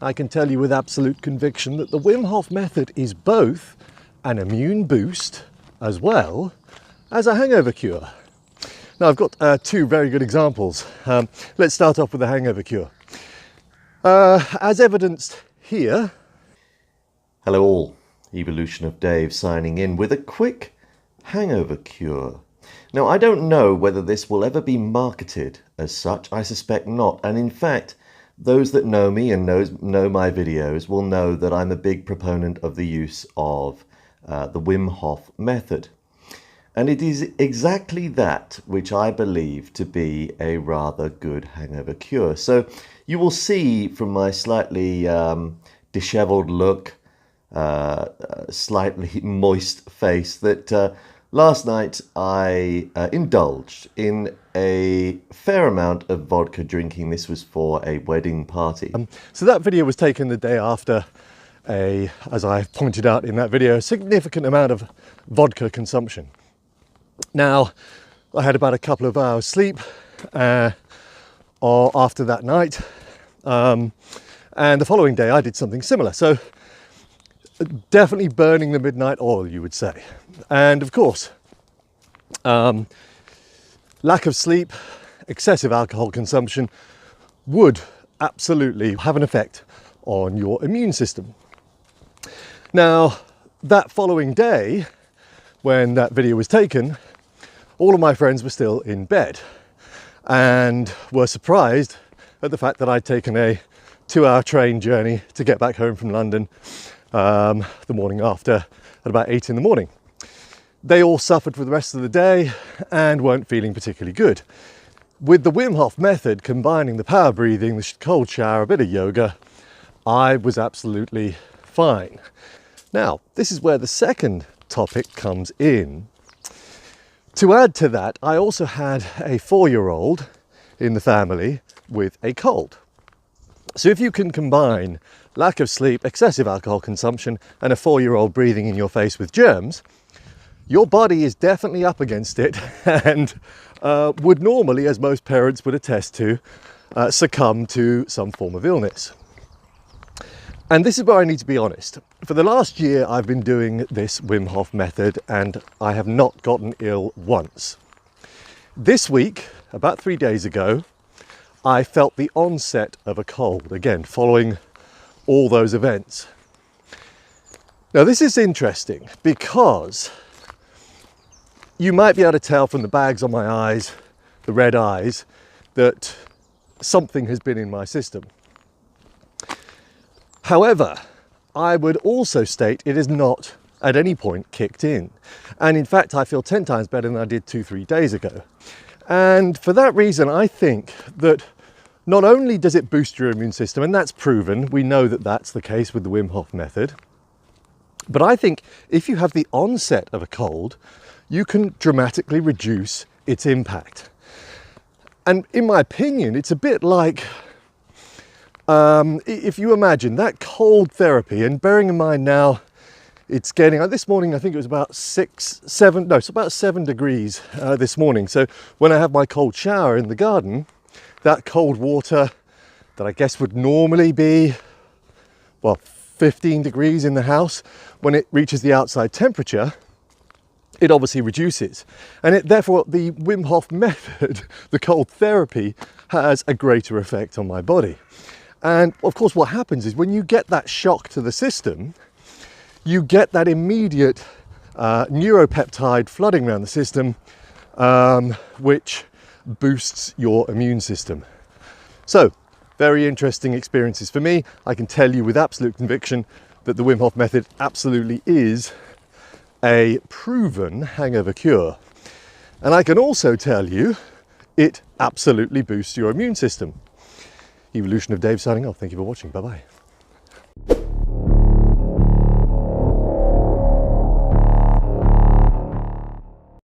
I can tell you with absolute conviction that the Wim Hof method is both an immune boost as well as a hangover cure. Now I've got two very good examples. Let's start off with the hangover cure. As evidenced here. Hello all, Evolution of Dave signing in with a quick hangover cure. Now I don't know whether this will ever be marketed as such, I suspect not, and in fact those that know me and know my videos will know that I'm a big proponent of the use of the Wim Hof method. And it is exactly that which I believe to be a rather good hangover cure. So you will see from my slightly disheveled look, slightly moist face that last night I indulged in a fair amount of vodka drinking. This was for a wedding party. So that video was taken the day after as I pointed out in that video, a significant amount of vodka consumption. Now, I had about a couple of hours sleep after that night, and the following day I did something similar. So definitely burning the midnight oil, you would say. And of course, lack of sleep, excessive alcohol consumption would absolutely have an effect on your immune system. Now, that following day, when that video was taken, all of my friends were still in bed and were surprised at the fact that I'd taken a 2-hour train journey to get back home from London the morning after at about 8 in the morning. They all suffered for the rest of the day and weren't feeling particularly good. With the Wim Hof method, combining the power breathing, the cold shower, a bit of yoga, I was absolutely fine. Now, this is where the second topic comes in. To add to that, I also had a 4-year-old in the family with a cold. So if you can combine lack of sleep, excessive alcohol consumption, and a 4-year-old breathing in your face with germs, your body is definitely up against it and would normally, as most parents would attest to, succumb to some form of illness. And this is where I need to be honest. For the last year, I've been doing this Wim Hof method and I have not gotten ill once. This week, about 3 days ago, I felt the onset of a cold, again, following all those events. Now, this is interesting because you might be able to tell from the bags on my eyes, the red eyes, that something has been in my system. However, I would also state it is not at any point kicked in. And in fact, I feel 10 times better than I did 2-3 days ago. And for that reason, I think that not only does it boost your immune system, and that's proven, we know that that's the case with the Wim Hof method, but I think if you have the onset of a cold, you can dramatically reduce its impact. And in my opinion, it's a bit like, if you imagine that cold therapy, and bearing in mind now it's getting, this morning I think it was about 7 degrees this morning. So when I have my cold shower in the garden, that cold water that I guess would normally be, well, 15 degrees in the house, when it reaches the outside temperature, it obviously reduces. And therefore the Wim Hof method, the cold therapy, has a greater effect on my body. And of course, what happens is when you get that shock to the system, you get that immediate neuropeptide flooding around the system, which boosts your immune system. So, very interesting experiences for me. I can tell you with absolute conviction that the Wim Hof method absolutely is a proven hangover cure. And I can also tell you it absolutely boosts your immune system. Evolution of Dave signing off. Thank you for watching. Bye-bye.